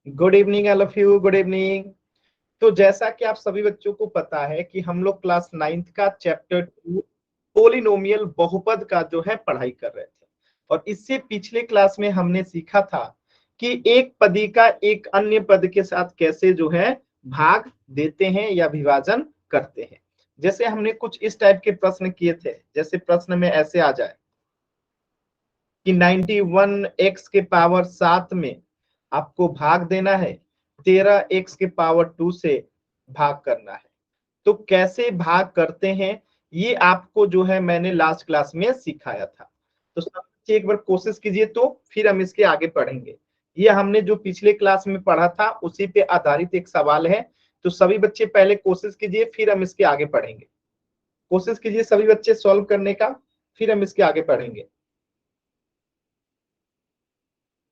Good evening all of you, good evening. तो जैसा कि आप सभी बच्चों को पता है कि हम लोग क्लास 9th का चैप्टर 2 पोलिनोमियल बहुपद का जो है पढ़ाई कर रहे थे। और इससे पिछले क्लास में हमने सीखा था कि एक पदी का एक अन्य पद के साथ कैसे जो है भाग देते हैं या विभाजन करते हैं। जैसे हमने कुछ इस टाइप के प्रश्न किए थे, जैसे प्रश्न में ऐसे आ जाए कि 91x के पावर 7 में आपको भाग देना है, 13x के पावर 2 से भाग करना है। तो कैसे भाग करते हैं ये आपको जो है मैंने लास्ट क्लास में सिखाया था। तो सब बच्चे एक बार कोशिश कीजिए, तो फिर हम इसके आगे पढ़ेंगे। ये हमने जो पिछले क्लास में पढ़ा था उसी पे आधारित एक सवाल है। तो सभी बच्चे पहले कोशिश कीजिए, फिर हम इसके आगे पढ़ेंगे। कोशिश कीजिए सभी बच्चे सॉल्व करने का, फिर हम इसके आगे पढ़ेंगे।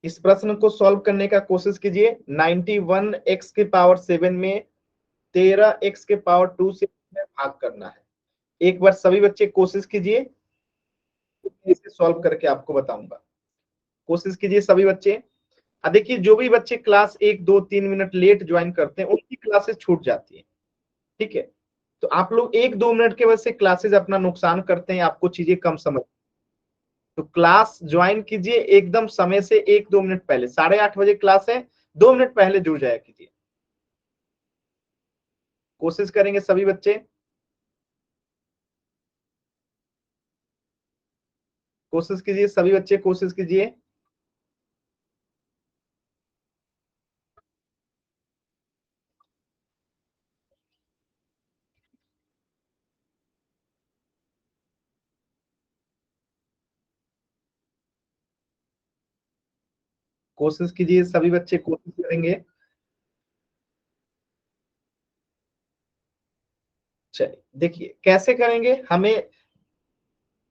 इस प्रश्न को सॉल्व करने का कोशिश कीजिए। 91x के पावर 7 में 13x के पावर 2 से भाग करना है। एक बार सभी बच्चे कोशिश कीजिए, इसे सॉल्व करके आपको बताऊंगा। कोशिश कीजिए सभी बच्चे। देखिए, जो भी बच्चे क्लास 1 2 3 मिनट लेट ज्वाइन करते हैं उनकी क्लासेस छूट जाती है। ठीक है, तो आप लोग 1 2 मिनट के वजह से क्लासेस अपना नुकसान करते हैं, आपको चीजें कम समझ। तो क्लास ज्वाइन कीजिए एकदम समय से 1 2 मिनट पहले। 8:30 बजे क्लास है, 2 मिनट पहले जुड़ जाया कीजिए। कोशिश करेंगे सभी बच्चे। कोशिश कीजिए सभी बच्चे, कोशिश कीजिए। कोशिश कीजिए सभी बच्चे, कोशिश करेंगे। चलिए देखिए कैसे करेंगे। हमें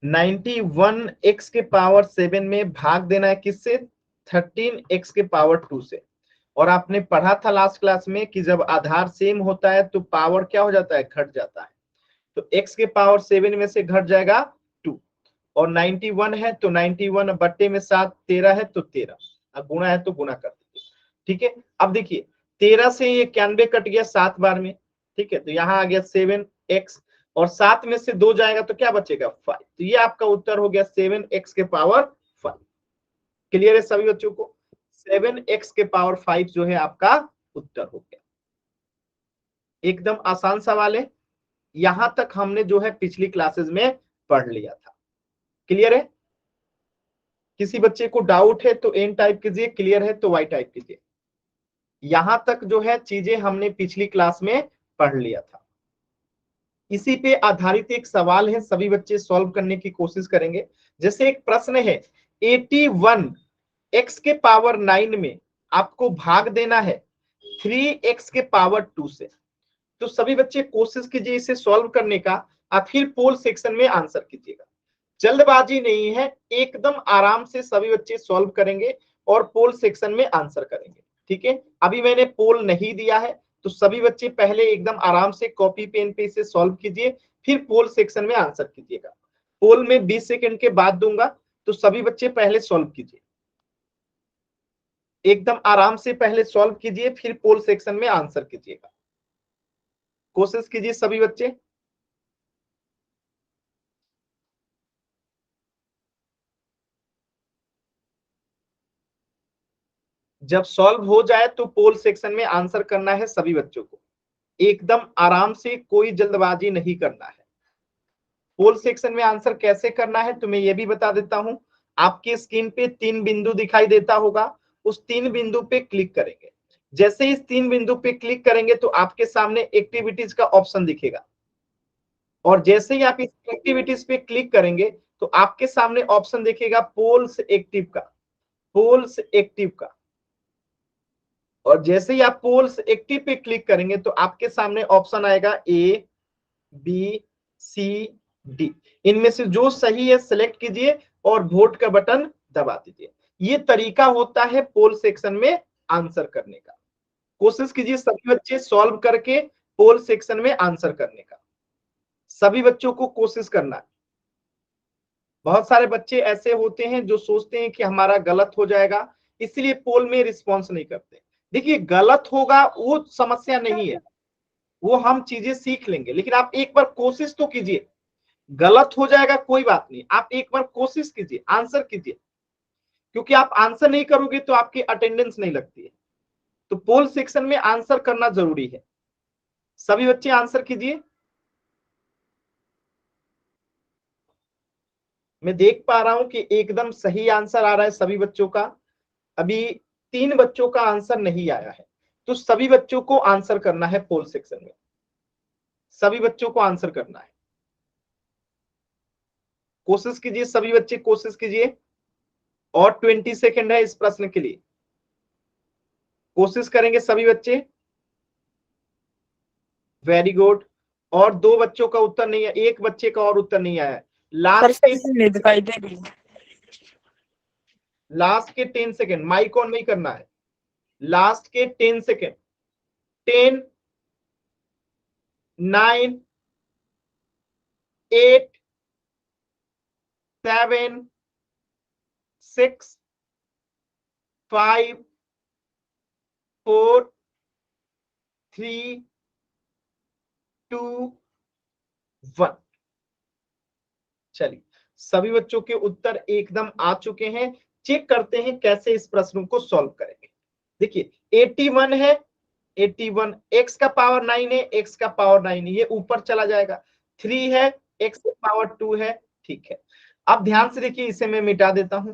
91x के पावर 7 में भाग देना है किससे? 13x के पावर 2 से। और आपने पढ़ा था लास्ट क्लास में कि जब आधार सेम होता है तो पावर क्या हो जाता है? घट जाता है। तो x के पावर 7 में से घट जाएगा 2। और 91 है तो 91 बट्टे में 7, 13 है तो 13। अब गुणा है तो गुणा कर दीजिए। ठीक है, अब देखिए 13 से ये 91 कट गया 7 बार में। ठीक है, तो यहाँ आ गया 7x। और 7 में से 2 जाएगा तो क्या बचेगा? 5। तो ये आपका उत्तर हो गया 7x के पावर 5। क्लियर है सभी बच्चों को? 7x के पावर 5 जो है आपका उत्तर हो गया। एकदम आसान सवाल है। यहां तक हमने जो है पिछली क्लासेस में पढ़ लिया था। क्लियर है? किसी बच्चे को डाउट है तो एन टाइप कीजिए, क्लियर है तो वाई टाइप कीजिए। यहां तक जो है चीजें हमने पिछली क्लास में पढ़ लिया था। इसी पे आधारित एक सवाल है, सभी बच्चे सॉल्व करने की कोशिश करेंगे। जैसे एक प्रश्न है, 81 x के पावर 9 में आपको भाग देना है 3x के पावर 2 से। तो सभी बच्चे कोशिश कीजिए इसे सॉल्व करने का। आप फिर पोल सेक्शन में आंसर कीजिएगा। जल्दबाजी नहीं है, एकदम आराम से सभी बच्चे सॉल्व करेंगे और पोल सेक्शन में आंसर करेंगे। ठीक है, अभी मैंने पोल नहीं दिया है तो सभी बच्चे पहले एकदम आराम से कॉपी पेन पे इसे सॉल्व कीजिए, फिर पोल सेक्शन में आंसर कीजिएगा। पोल में 20 सेकंड के बाद दूंगा, तो सभी बच्चे पहले सॉल्व कीजिए। एकदम आराम से पहले सॉल्व कीजिए, फिर पोल सेक्शन में आंसर कीजिएगा। कोशिश कीजिए सभी बच्चे। जब सॉल्व हो जाए तो पोल सेक्शन में आंसर करना है सभी बच्चों को। एकदम आराम से, कोई जल्दबाजी नहीं करना है। पोल सेक्शन में आंसर कैसे करना है तो मैं ये भी बता देता हूं। आपके स्क्रीन पे 3 बिंदु दिखाई देता होगा, उस 3 बिंदु पे क्लिक करेंगे। जैसे इस 3 बिंदु पे क्लिक करेंगे तो आपके सामने एक्टिविटीज का ऑप्शन दिखेगा। और जैसे ही आप इस एक्टिविटीज पे क्लिक करेंगे तो आपके सामने ऑप्शन दिखेगा पोल्स एक्टिव का। पोल्स एक्टिव का। और जैसे ही आप पोल्स एक्टिव पे क्लिक करेंगे तो आपके सामने ऑप्शन आएगा ए, बी, सी, डी। इनमें से जो सही है सिलेक्ट कीजिए और वोट का बटन दबा दीजिए। ये तरीका होता है पोल सेक्शन में आंसर करने का। कोशिश कीजिए सभी बच्चे सॉल्व करके पोल सेक्शन में आंसर करने का। सभी बच्चों को कोशिश करना है। बहुत सारे बच्चे ऐसे होते हैं जो सोचते हैं कि हमारा गलत हो जाएगा, इसलिए पोल में रिस्पॉन्स नहीं करते। देखिए गलत होगा वो समस्या नहीं है, वो हम चीजें सीख लेंगे, लेकिन आप एक बार कोशिश तो कीजिए। गलत हो जाएगा कोई बात नहीं, आप एक बार कोशिश कीजिए, आंसर कीजिए, क्योंकि आप आंसर नहीं करोगे तो आपकी अटेंडेंस नहीं लगती है। तो पोल सेक्शन में आंसर करना जरूरी है। सभी बच्चे आंसर कीजिए। मैं देख पा रहा हूं कि एकदम सही आंसर आ रहा है सभी बच्चों का। अभी 3 बच्चों का आंसर नहीं आया है, तो सभी बच्चों को आंसर करना है पोल सेक्शन में, सभी बच्चों को आंसर करना है। कोशिश कीजिए सभी बच्चे, कोशिश कीजिए, और 20 सेकेंड है इस प्रश्न के लिए। कोशिश करेंगे सभी बच्चे। Very good. और 2 बच्चों का उत्तर नहीं है, एक बच्चे का और उत्तर नहीं आया है। लास्ट के 10 सेकेंड, माइक ऑन नहीं करना है। लास्ट के 10 सेकेंड। 10, 9, 8, 7, 6, 5, 4, 3, 2, 1। चलिए सभी बच्चों के उत्तर एकदम आ चुके हैं। चेक करते हैं कैसे इस प्रश्न को सॉल्व करेंगे। देखिए 81 है, 81 x का पावर 9 है, x का पावर 9 ये ऊपर चला जाएगा। 3 है, x का पावर 2 है, ठीक है। अब ध्यान से देखिए, इसे मैं मिटा देता हूं।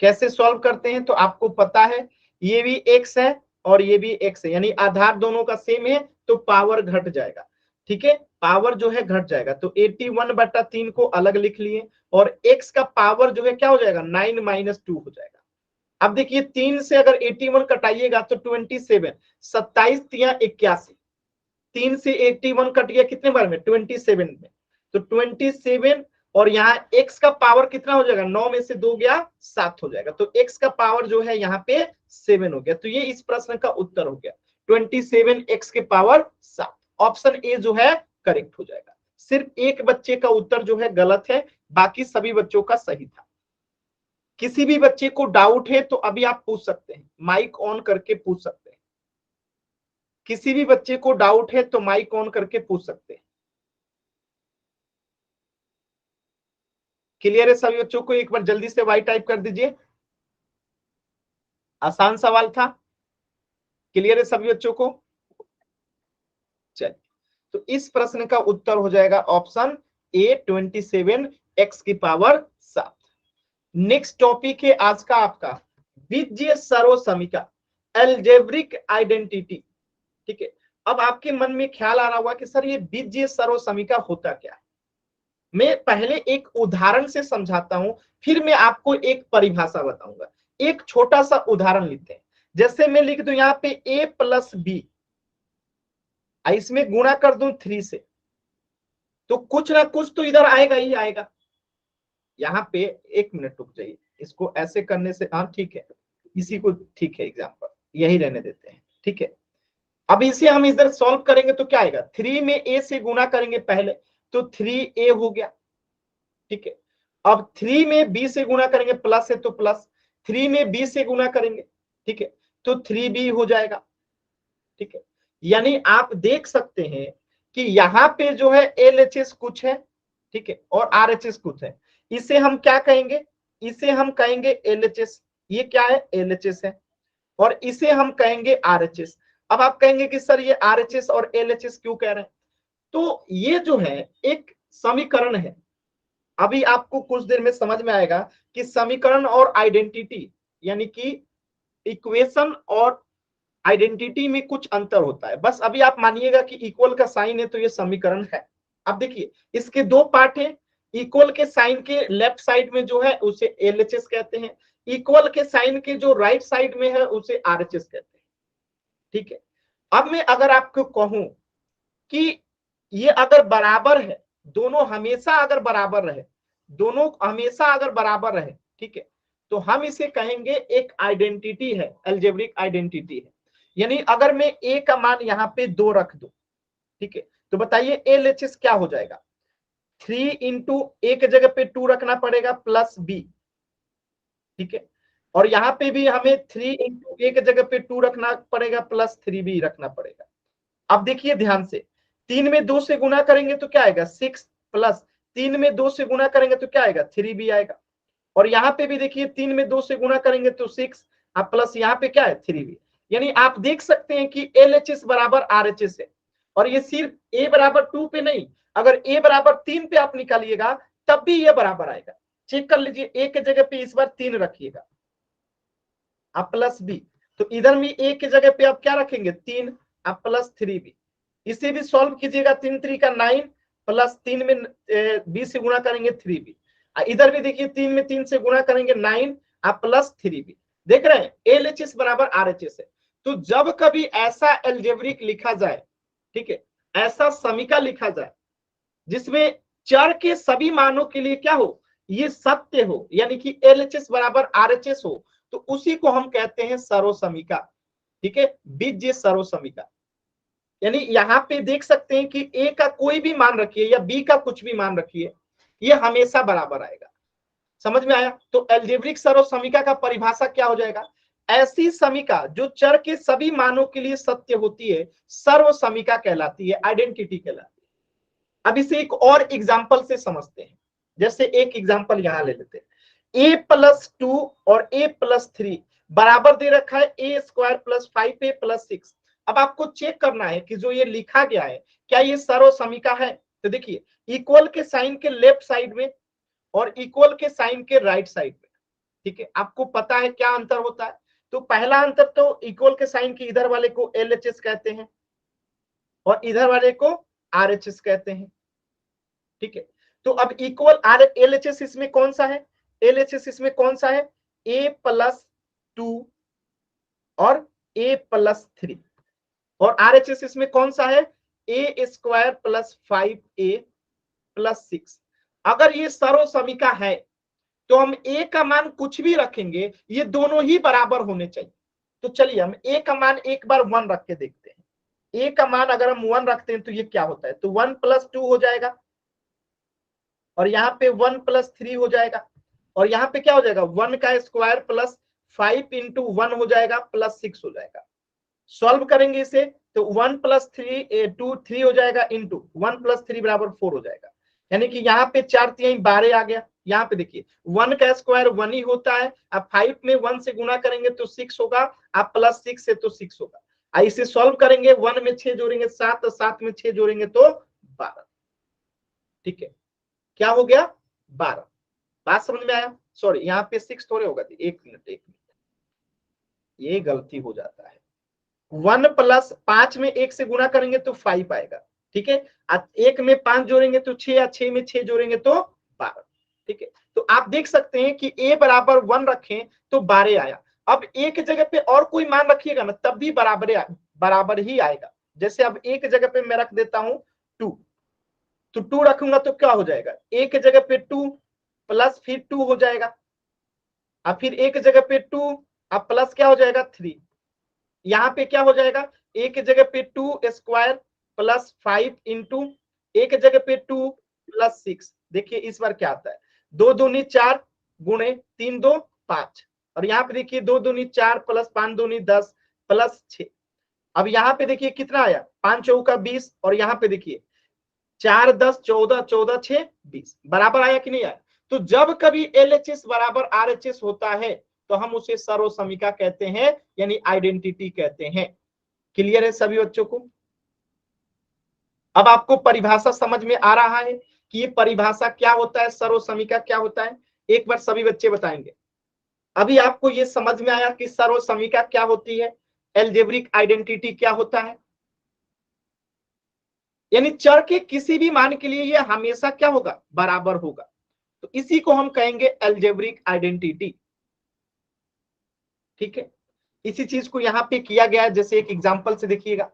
कैसे सॉल्व करते हैं तो आपको पता है, ये भी x है और ये भी x है, यानी आधार दोनों का सेम है तो पावर घट जाएगा। ठीक है, पावर जो है घट जाएगा, तो 81/3 को अलग लिख लिए, और x का पावर जो है क्या हो जाएगा, 9 - 2 हो जाएगा। अब देखिए 3 से अगर 81 कटाइएगा तो 27, 27 तिया 81, 3 से 81 कट गया कितने बार में, 27 में। तो 27, और यहाँ x का पावर कितना हो जाएगा, 9 में से 2 गया 7 हो जाएगा, तो x का पावर जो है यहाँ पे 7 हो गया। तो ये इस प्रश्न का उत्तर हो गया, 27 x के पावर 7। ऑप्शन ए जो है करेक्ट हो जाएगा। सिर्फ एक बच्चे का उत्तर जो है गलत है, बाकी सभी बच्चों का सही था। किसी भी बच्चे को डाउट है तो अभी आप पूछ सकते हैं, माइक ऑन करके पूछ सकते हैं। किसी भी बच्चे को डाउट है तो माइक ऑन करके पूछ सकते हैं। क्लियर है सभी बच्चों को? एक बार जल्दी से वाई टाइप कर दीजिए। आसान सवाल था। क्लियर है सभी बच्चों को? चलिए, तो इस प्रश्न का उत्तर हो जाएगा ऑप्शन ए, 27 x की पावर 7। नेक्स्ट टॉपिक है आज का आपका बीजीय सर्व समीकरण, एल्जेब्रिक आइडेंटिटी। ठीक है, अब आपके मन में ख्याल आ रहा होगा कि सर ये बीजीय सर्व समीकरण होता क्या है। मैं पहले एक उदाहरण से समझाता हूं, फिर मैं आपको एक परिभाषा बताऊंगा। एक छोटा सा उदाहरण लेते हैं, जैसे मैं लिख दूं यहाँ पे a+b, इसमें गुणा कर दूं 3 से, तो कुछ ना कुछ तो इधर आएगा ही आएगा। यहाँ पे 1 मिनट रुक जाइए, इसको ऐसे करने से, हाँ ठीक है, इसी को, ठीक है, एग्जाम्पल यही रहने देते हैं। ठीक है, अब इसे हम इधर सॉल्व करेंगे तो क्या आएगा, 3 में a से गुणा करेंगे पहले, तो 3a हो गया। ठीक है, अब 3 में b से गुणा करेंगे, प्लस है तो प्लस, 3 में b से गुणा करेंगे, ठीक है, तो 3b हो जाएगा। ठीक है, यानी आप देख सकते हैं कि यहाँ पे जो है LHS कुछ है, ठीक है, और RHS कुछ है। इसे हम क्या कहेंगे, इसे हम कहेंगे LHS, ये क्या है, LHS है, और इसे हम कहेंगे RHS। अब आप कहेंगे कि सर ये RHS और LHS क्यों कह रहे हैं, तो ये जो है एक समीकरण है। अभी आपको कुछ देर में समझ में आएगा कि समीकरण और आइडेंटिटी, यानी कि इक्वेशन और आइडेंटिटी में कुछ अंतर होता है। बस अभी आप मानिएगा कि इक्वल का साइन है तो ये समीकरण है। अब देखिए इसके 2 पार्ट है। इक्वल के साइन के लेफ्ट साइड में जो है उसे LHS कहते हैं, इक्वल के साइन के जो राइट साइड में है उसे RHS कहते हैं। ठीक है, अब मैं अगर आपको कहूं कि ये अगर बराबर है, दोनों हमेशा अगर बराबर रहे, दोनों हमेशा अगर बराबर रहे, ठीक है, तो हम इसे कहेंगे एक आइडेंटिटी है, अलजेब्रिक आइडेंटिटी है। यानी अगर मैं a का मान यहाँ पे 2 रख दूं, ठीक है, तो बताइए LHS क्या हो जाएगा, 3 इंटू a के जगह पे 2 रखना पड़ेगा प्लस b। ठीक है, और यहाँ पे भी हमें 3 इंटू ए की जगह पे 2 रखना पड़ेगा प्लस 3b रखना पड़ेगा। अब देखिए ध्यान से, 3 में 2 से गुना करेंगे तो क्या आएगा 6 प्लस 3 में 2 से गुना करेंगे तो क्या आएगा 3b आएगा। और यहाँ पे भी देखिए 3 में 2 से गुना करेंगे तो 6 प्लस यहाँ पे क्या है 3b। यानी आप देख सकते हैं कि LHS बराबर RHS है। और ये सिर्फ a बराबर 2 पे नहीं, अगर a बराबर 3 पे आप निकालिएगा तब भी ये बराबर आएगा। चेक कर लीजिए, a के जगह पे इस बार 3 रखिएगा आप प्लस b, तो इधर में a के जगह पे आप क्या रखेंगे 3 आप प्लस 3b। इसे भी सॉल्व कीजिएगा, 3 3 का 9 प्लस 3 में b से गुणा करेंगे 3b। इधर भी देखिए 3 में 3 से गुणा करेंगे 9 आप प्लस 3b। देख रहे हैं LHS बराबर RHS है। तो जब कभी ऐसा एल्जेब्रिक लिखा जाए, ठीक है, ऐसा समीका लिखा जाए जिसमें चर के सभी मानों के लिए क्या हो ये सत्य हो, यानी कि LHS बराबर RHS हो, तो उसी को हम कहते हैं सर्वसमीका। ठीक है, बीजीय सर्वसमीका। यानी यहाँ पे देख सकते हैं कि a का कोई भी मान रखिए या b का कुछ भी मान रखिए, ये हमेशा बराबर आएगा। समझ में आया? तो एल्जेब्रिक सर्वसमीका का परिभाषा क्या हो जाएगा, ऐसी समीका जो चर के सभी मानों के लिए सत्य होती है सर्वसमीका कहलाती है, आइडेंटिटी कहलाती है। अब इसे एक और एग्जांपल से समझते हैं। जैसे एक एग्जांपल यहां ले लेते हैं, a+2 और a+3 बराबर दे रखा है a² + 5a + 6। अब आपको चेक करना है कि जो ये लिखा गया है क्या ये सर्वसमीका है। तो देखिए इक्वल के साइन के लेफ्ट साइड में और इक्वल के साइन के राइट साइड में, ठीक है, आपको पता है क्या अंतर होता है। तो पहला अंतर तो इक्वल के साइन के इधर वाले को LHS कहते हैं और इधर वाले को RHS कहते हैं। ठीक है, तो अब इक्वल LHS इसमें कौन सा है, LHS इसमें कौन सा है a+2 और a+3, और RHS इसमें कौन सा है a² + 5a + 6। अगर ये सर्वसमीका है तो हम a का मान कुछ भी रखेंगे ये दोनों ही बराबर होने चाहिए। तो चलिए हम a का मान एक बार 1 रख के देखते हैं। a का मान अगर हम 1 रखते हैं तो ये क्या होता है, तो 1 + 2 हो जाएगा और यहाँ पे 1 + 3 हो जाएगा और यहाँ पे क्या हो जाएगा 1 का स्क्वायर प्लस 5 × 1 हो जाएगा प्लस 6 हो जाएगा। सॉल्व करेंगे इसे तो 1 + 3 2 3 हो जाएगा इंटू 1 + 3 = 4 हो जाएगा। यानी कि यहाँ पे 4 3 12 आ गया। यहाँ पे देखिए 1 का स्क्वायर 1 ही होता है, अब 5 में 1 से गुना करेंगे तो 6 होगा, आप प्लस 6 से तो 6 होगा। इसे सॉल्व करेंगे 1 में 6 जोड़ेंगे 7, 7 में 6 जोड़ेंगे तो 12। ठीक है, क्या हो गया 12। बात समझ में आया? सॉरी यहाँ पे 6 थोड़े होगा, एक मिनट ये गलती हो जाता है। 1 + 5 में 1 से गुना करेंगे तो 5 आएगा। ठीक है, 1 में 5 जोड़ेंगे तो 6 या 6 में 6 जोड़ेंगे तो 12। ठीक है, तो आप देख सकते हैं कि a बराबर 1 रखें तो 12 आया। अब a की जगह पे और कोई मान रखिएगा ना तब भी बराबर ही आएगा। जैसे अब a की जगह पे मैं रख देता हूं 2, तो 2 रखूंगा तो क्या हो जाएगा a की जगह पे 2 प्लस फिर 2 हो जाएगा, अब फिर a की जगह पे 2 अब प्लस क्या हो जाएगा 3। यहाँ पे क्या हो जाएगा a की जगह पे 2² + 5 × a की जगह पे 2 + 6। देखिए इस बार क्या आता है 2 दूनी 4 गुणे 3 2 5, और यहाँ पे देखिए 2 दूनी 4 + 5 दूनी 10 + 6। अब यहाँ पे देखिए कितना आया 5 चौका 20 और यहाँ पे देखिए 4 10 14 14 6 20 बराबर आया कि नहीं आया। तो जब कभी LHS बराबर RHS होता है तो हम उसे सर्वसमीका कहते हैं, यानी आइडेंटिटी कहते हैं। क्लियर है सभी बच्चों को? अब आपको परिभाषा समझ में आ रहा है कि ये परिभाषा क्या होता है, सर्वसमीका क्या होता है, एक बार सभी बच्चे बताएंगे। अभी आपको ये समझ में आया कि सर्वसमीका क्या होती है, एल्जेब्रिक आइडेंटिटी क्या होता है। यानी चर के किसी भी मान के लिए ये हमेशा क्या होगा बराबर होगा, तो इसी को हम कहेंगे एल्जेब्रिक आइडेंटिटी। ठीक है, इसी चीज को यहाँ पे किया गया है, जैसे एक एग्जांपल से देखिएगा।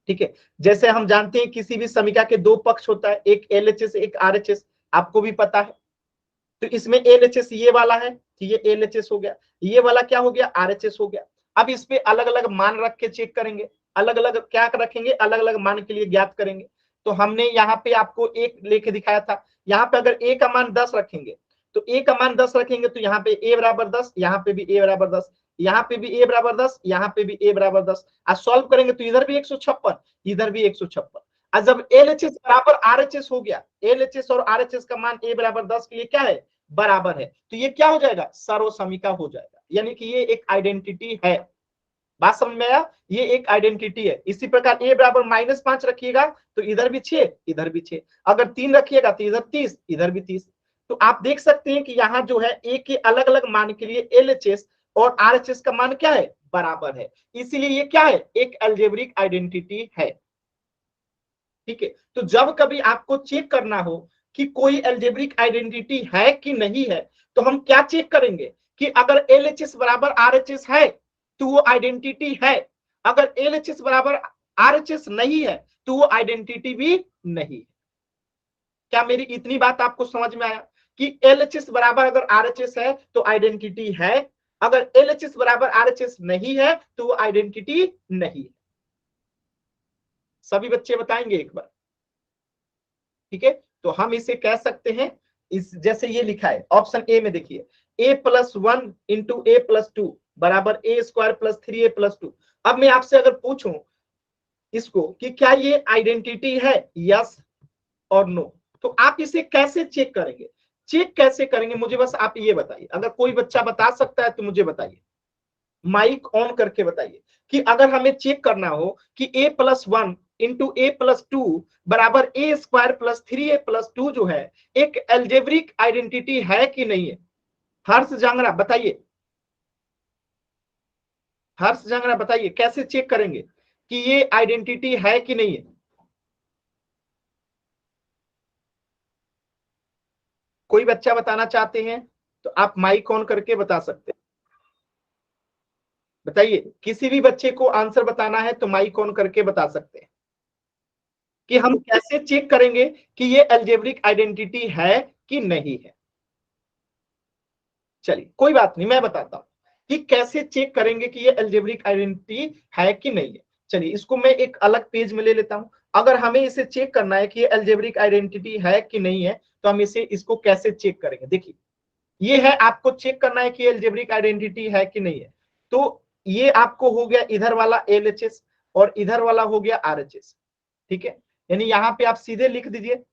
ठीक है, जैसे हम जानते हैं किसी भी समीका के दो पक्ष होता है, एक LHS एक RHS, आपको भी पता है। तो इसमें LHS ये वाला है, ये LHS हो गया, ये वाला क्या हो गया RHS हो गया। अब इस पे अलग अलग मान रख के चेक करेंगे, अलग अलग क्या रखेंगे, अलग अलग मान के लिए ज्ञात करेंगे। तो हमने यहाँ पे आपको एक लेके दिखाया था, यहाँ पे अगर a का मान 10 रखेंगे तो a का मान 10 रखेंगे तो यहाँ पे a बराबर 10, यहाँ पे भी a बराबर 10, यहाँ पे भी a बराबर 10, यहाँ पे भी a बराबर 10। आज सॉल्व करेंगे तो इधर भी 156, इधर भी 156। आज जब LHS बराबर RHS हो गया, LHS और RHS का मान a बराबर 10 के लिए क्या है, बराबर है, तो ये क्या हो जाएगा, सर्वसमिका हो जाएगा, यानी कि ये एक आइडेंटिटी है। बात समझ में आया, ये एक आइडेंटिटी है। इसी प्रकार a बराबर -5 रखिएगा तो इधर भी 6, इधर भी 6। अगर 3 रखिएगा तो इधर 30, इधर भी 30। तो आप देख सकते हैं कि यहाँ जो है a के अलग अलग मान के लिए LHS और RHS का मान क्या है, बराबर है। इसीलिए ये क्या है, एक अलजेब्रिक आइडेंटिटी है। ठीक है, तो जब कभी आपको चेक करना हो कि कोई अलजेब्रिक आइडेंटिटी है कि नहीं है, तो हम क्या चेक करेंगे कि अगर LHS बराबर RHS है तो वो आइडेंटिटी है, अगर LHS बराबर RHS नहीं है तो वो आइडेंटिटी भी नहीं है। क्या मेरी इतनी बात आपको समझ में आया कि LHS बराबर अगर RHS है तो आइडेंटिटी है, अगर LHS बराबर RHS नहीं है तो वो आइडेंटिटी नहीं है। सभी बच्चे बताएंगे एक बार। ठीक है, तो हम इसे कह सकते हैं, इस जैसे ये लिखा है ऑप्शन ए में, देखिए a+1 इंटू a+2 बराबर a² + 3a+2। अब मैं आपसे अगर पूछूं इसको कि क्या ये आइडेंटिटी है, यस और नो, तो आप इसे कैसे चेक करेंगे, चेक कैसे करेंगे, मुझे बस आप ये बताइए। अगर कोई बच्चा बता सकता है तो मुझे बताइए, माइक ऑन करके बताइए कि अगर हमें चेक करना हो कि a+1 इंटू a+2 बराबर a² + 3a+2 जो है एक एल्जेब्रिक आइडेंटिटी है कि नहीं है। हर्ष जांगड़ा बताइए, हर्ष जांगड़ा बताइए कैसे चेक करेंगे कि ये आइडेंटिटी है कि नहीं है। कोई बच्चा बताना चाहते हैं तो आप माइक ऑन करके बता सकते हैं। बताइए, किसी भी बच्चे को आंसर बताना है तो माइक ऑन करके बता सकते हैं कि हम कैसे चेक करेंगे कि ये अलजेब्रिक आइडेंटिटी है कि नहीं है। चलिए कोई बात नहीं, मैं बताता हूं कि कैसे चेक करेंगे कि ये अलजेब्रिक आइडेंटिटी है कि नहीं है। चलिए इसको मैं एक अलग पेज में ले लेता हूं। अगर हमें इसे चेक करना है कि ये अलजेब्रिक आइडेंटिटी है कि नहीं है तो हम इसको कैसे चेक करेंगे। देखिए ये है, आपको चेक करना है कि अलजेब्रिक आइडेंटिटी है कि नहीं है। तो ये आपको हो गया इधर वाला LHS और इधर वाला हो गया RHS। ठीक है, यानी यहाँ पे आप सीधे लिख दीजिए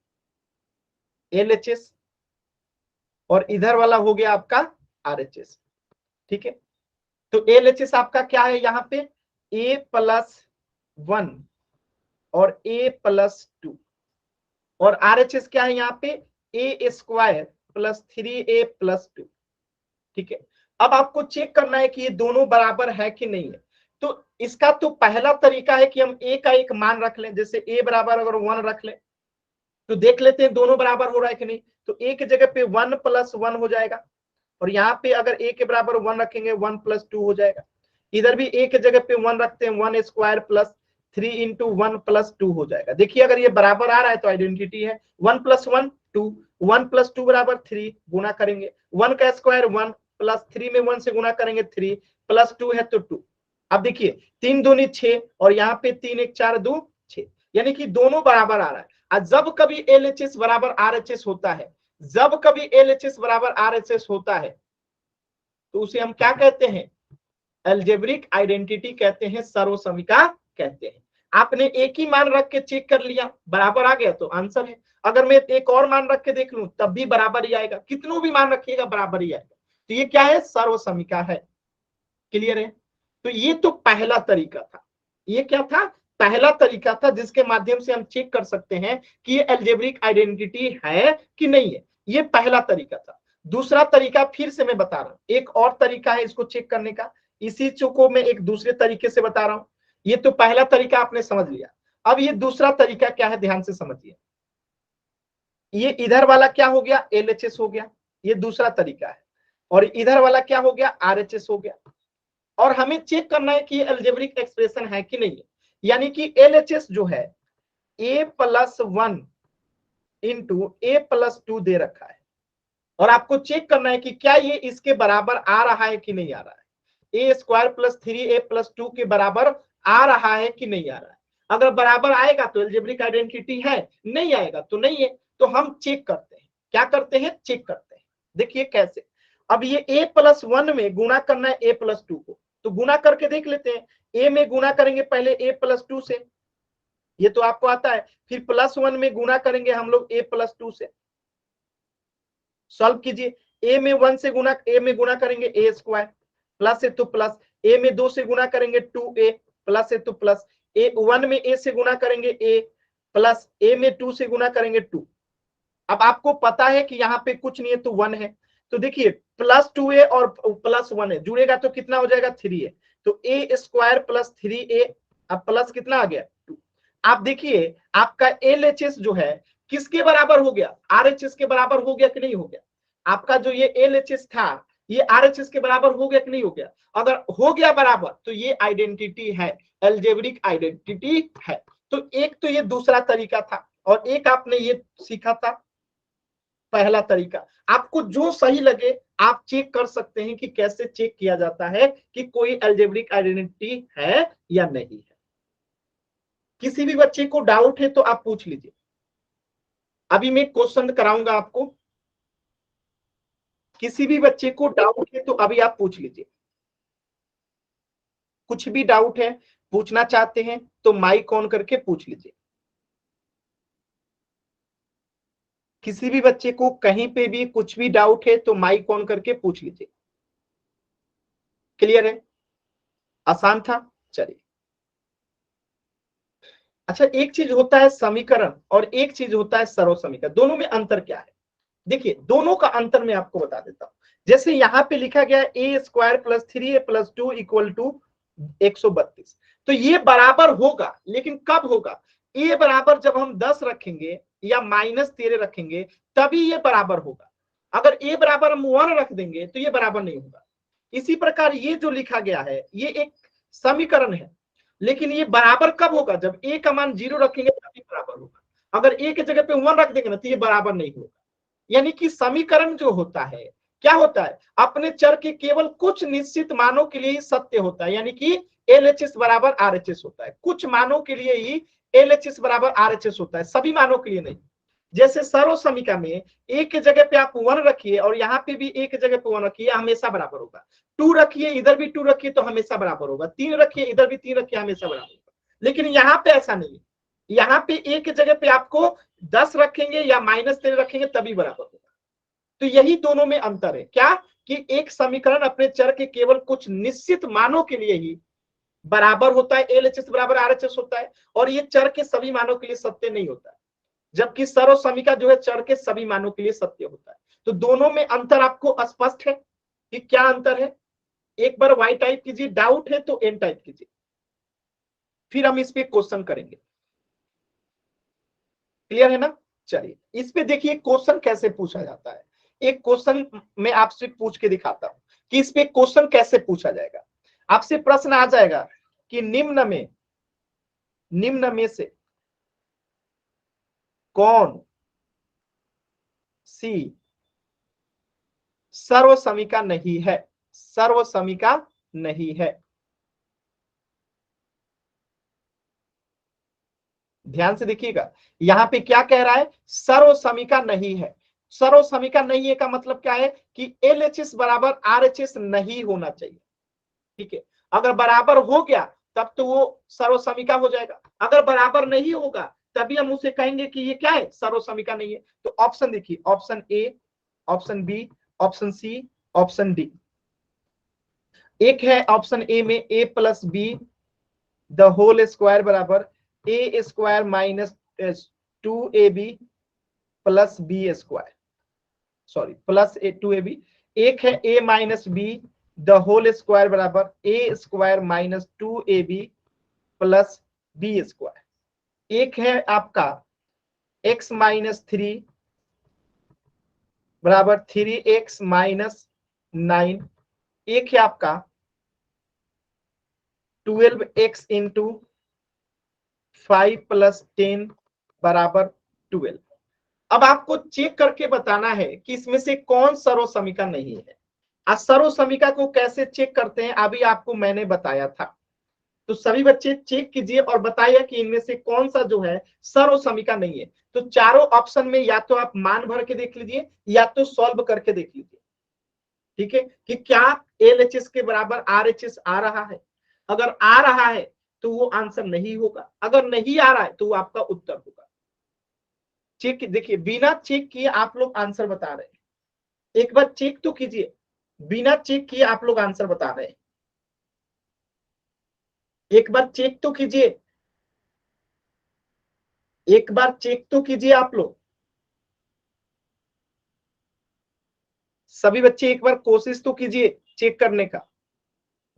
LHS और इधर वाला हो गया आपका RHS। ठीक है, तो LHS आपका क्या है यहाँ पे a+1 और a+2 और RHS क्या है यहाँ पे a² + 3a+2। ठीक है, अब आपको चेक करना है कि ये दोनों बराबर है कि नहीं है। तो इसका तो पहला तरीका है कि हम a का एक मान रख लें, जैसे a बराबर अगर 1 रख लें तो देख लेते हैं दोनों बराबर हो रहा है कि नहीं। तो a की जगह पे 1 + 1 हो जाएगा और यहाँ पे अगर a के बराबर 1 रखेंगे 1 + 2 हो जाएगा। इधर भी a के जगह पे 1 रखते हैं 1² + 3 × 1 + 2 हो जाएगा। देखिए अगर ये बराबर आ रहा है तो आइडेंटिटी है। 1 + 1 2, 1 + 2 बराबर 3, गुना करेंगे 1 का स्क्वायर 1 + 3 में 1 से गुना करेंगे 3 + 2 है तो 2। अब देखिए 3 दूनी 6 और यहाँ पे 3 1 4 2 6, यानी कि दोनों बराबर आ रहा है। जब कभी LHS बराबर RHS होता है, जब कभी LHS बराबर RHS होता है तो उसे हम क्या कहते हैं, अलजेब्रिक आइडेंटिटी कहते हैं, सर्वसमिका कहते हैं। आपने एक ही मान रख के चेक कर लिया, बराबर आ गया तो आंसर है। अगर मैं एक और मान रख के देख लूं तब भी बराबर ही आएगा, कितनों भी मान रखिएगा बराबर ही आएगा। तो ये क्या है, सर्वसमिका है। क्लियर है, तो ये तो पहला तरीका था। ये क्या था, पहला तरीका था जिसके माध्यम से हम चेक कर सकते हैं कि ये अलजेब्रिक आइडेंटिटी है कि नहीं है। ये पहला तरीका था। दूसरा तरीका फिर से मैं बता रहा हूं, एक और तरीका है इसको चेक करने का, इसी को मैं एक दूसरे तरीके से बता रहा हूं। ये तो पहला तरीका आपने समझ लिया, अब ये दूसरा तरीका क्या है ध्यान से समझिए। ये इधर वाला क्या हो गया, LHS हो गया, ये दूसरा तरीका है। और इधर वाला क्या हो गया, RHS हो गया। और हमें चेक करना है कि ये अलजेब्रिक एक्सप्रेशन है कि नहीं है। यानी कि LHS जो है a+1 इंटू a+2 दे रखा है और आपको चेक करना है कि क्या ये इसके बराबर आ रहा है कि नहीं आ रहा है, a² + 3a+2 के बराबर आ रहा है कि नहीं आ रहा है। अगर बराबर आएगा तो अलजेब्रिक आइडेंटिटी है, नहीं आएगा तो नहीं है। तो हम चेक करते हैं, क्या करते हैं, चेक करते हैं। देखिए कैसे, अब ये a+1 में गुणा करना है a+2 को, तो गुणा करके देख लेते हैं। a में गुणा करेंगे पहले a+2 से, ये तो आपको आता है, फिर +1 में गुणा करेंगे हम लोग a+2 से। सॉल्व कीजिए, a में 1 से गुणा, a में गुणा करेंगे a², प्लस है तो प्लस, a में 2 से गुणा करेंगे 2a, प्लस है तो प्लस, a1 में a से गुणा करेंगे a, प्लस a में 2 से गुणा करेंगे 2। अब आपको पता है कि यहाँ पे कुछ नहीं है तो 1 है, तो देखिए +2a और +1 है, जुड़ेगा तो कितना हो जाएगा 3a, तो a² + 3a, अब प्लस कितना आ गया 2। आप देखिए आपका LHS जो है किसके बराबर हो गया, RHS के बराबर हो गया कि नहीं हो गया। आपका जो ये LHS था ये RHS के बराबर हो गया कि नहीं हो गया। अगर हो गया बराबर तो ये आइडेंटिटी है, अलजेब्रिक आइडेंटिटी है। तो एक तो ये दूसरा तरीका था और एक आपने ये सीखा था पहला तरीका। आपको जो सही लगे आप चेक कर सकते हैं कि कैसे चेक किया जाता है कि कोई अलजेब्रिक आइडेंटिटी है या नहीं है। किसी भी बच्चे को डाउट है तो आप पूछ लीजिए। अभी मैं क्वेश्चन कराऊंगा आपको, किसी भी बच्चे को डाउट है तो अभी आप पूछ लीजिए। कुछ भी डाउट है, पूछना चाहते हैं तो माइक ऑन करके पूछ लीजिए। किसी भी बच्चे को कहीं पे भी कुछ भी डाउट है तो माइक ऑन करके पूछ लीजिए। क्लियर है, आसान था। चलिए, अच्छा एक चीज होता है समीकरण और एक चीज होता है सरल समीकरण, दोनों में अंतर क्या है। देखिए दोनों का अंतर मैं आपको बता देता हूं। जैसे यहां पे लिखा गया a² + 3a + 2 = 132, तो ये बराबर होगा, लेकिन कब होगा, a बराबर जब हम 10 रखेंगे या -13 रखेंगे तभी ये बराबर होगा। अगर a बराबर हम 1 रख देंगे तो ये बराबर नहीं होगा। इसी प्रकार ये जो लिखा गया है ये एक समीकरण है, लेकिन ये बराबर कब होगा, जब a का मान 0 रखेंगे तभी बराबर होगा। अगर a की जगह पे 1 रख देंगे ना तो ये बराबर नहीं होगा। यानी कि समीकरण जो होता है क्या होता है, अपने चर के केवल कुछ निश्चित मानों के लिए ही सत्य होता है, यानी कि LHS बराबर RHS होता है। कुछ मानों के लिए ही LHS बराबर RHS होता है, सभी मानों के लिए नहीं। जैसे सर्व समीका में एक की जगह पे आप 1 रखिए और यहाँ पे भी एक जगह पे 1 रखिए, हमेशा बराबर होगा। 2 रखिए इधर भी 2 रखिए तो हमेशा बराबर होगा। 3 रखिए इधर भी 3 रखिए, हमेशा बराबर होगा। लेकिन यहाँ पे ऐसा नहीं है, यहाँ पे एक की जगह पे आपको 10 रखेंगे या -13 रखेंगे तभी बराबर होगा। तो यही दोनों में अंतर है, क्या कि एक समीकरण अपने चर के केवल कुछ निश्चित मानों के लिए ही बराबर होता है, LHS बराबर RHS होता है, और ये चर के सभी मानों के लिए सत्य नहीं होता है। जबकि सर्व समीका जो है चर के सभी मानों के लिए सत्य होता है। तो दोनों में अंतर आपको स्पष्ट है कि क्या अंतर है। एक बार Y टाइप कीजिए, डाउट है तो N टाइप कीजिए, फिर हम इस पे क्वेश्चन करेंगे। क्लियर है ना। चलिए इस पे देखिए क्वेश्चन कैसे पूछा जाता है। एक क्वेश्चन मैं आपसे पूछ के दिखाता हूं कि इस पे क्वेश्चन कैसे पूछा जाएगा। आपसे प्रश्न आ जाएगा कि निम्न में से कौन सी सर्व समीका नहीं है, सर्व समीका नहीं है। ध्यान से देखिएगा, यहां पे क्या कह रहा है, सर्व समीका नहीं है। सर्व समीका नहीं है का मतलब क्या है कि LHS बराबर RHS नहीं होना चाहिए। ठीक है, अगर बराबर हो गया तब तो वो सर्व समीका हो जाएगा, अगर बराबर नहीं होगा तभी हम उसे कहेंगे कि ये क्या है, सर्व समीका नहीं है। तो ऑप्शन देखिए, option A, option B, option C, option D. एक है ऑप्शन ए में a+b द होल स्क्वायर बराबर a² - 2ab + b², sorry +2ab। एक है a - b the whole square बराबर a² - 2ab + b²। एक है आपका x - 3 बराबर 3x - 9। एक है आपका 12x × 5 + 10 बराबर 12। अब आपको चेक करके बताना है कि इसमें से कौन सर्व समीका नहीं है। आज सर्व समीका को कैसे चेक करते हैं अभी आपको मैंने बताया था। तो सभी बच्चे चेक कीजिए और बताइए कि इनमें से कौन सा जो है सर्व समीका नहीं है। तो चारों ऑप्शन में या तो आप मान भर के देख लीजिए या तो सॉल्व करके देख लीजिए। ठीक है, कि क्या LHS के बराबर RHS आ रहा है। अगर आ रहा है तो वो आंसर नहीं होगा, अगर नहीं आ रहा है तो वो आपका उत्तर होगा। चेक देखिए, बिना चेक किए आप लोग आंसर बता रहे हैं, एक बार चेक तो कीजिए, बिना चेक किए आप लोग आंसर बता रहे हैं, एक बार चेक तो कीजिए, एक बार चेक तो कीजिए आप लोग, सभी बच्चे एक बार कोशिश तो कीजिए चेक करने का।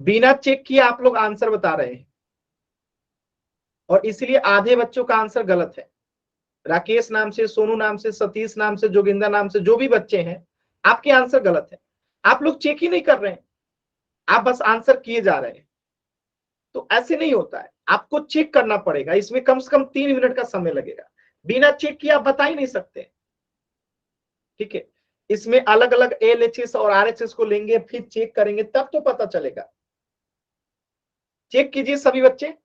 बिना चेक किए आप लोग आंसर बता रहे हैं और इसलिए आधे बच्चों का आंसर गलत है। राकेश नाम से, सोनू नाम से, सतीश नाम से, जोगिंदर नाम से जो भी बच्चे हैं, आपके आंसर गलत है। आप लोग चेक ही नहीं कर रहे हैं, आप बस आंसर किए जा रहे हैं। तो ऐसे नहीं होता है, आपको चेक करना पड़ेगा, इसमें कम से कम 3 मिनट का समय लगेगा। बिना चेक किए आप बता ही नहीं सकते। ठीक है, इसमें अलग अलग LHS और RHS को लेंगे, फिर चेक करेंगे, तब तो पता चलेगा। चेक कीजिए सभी बच्चे।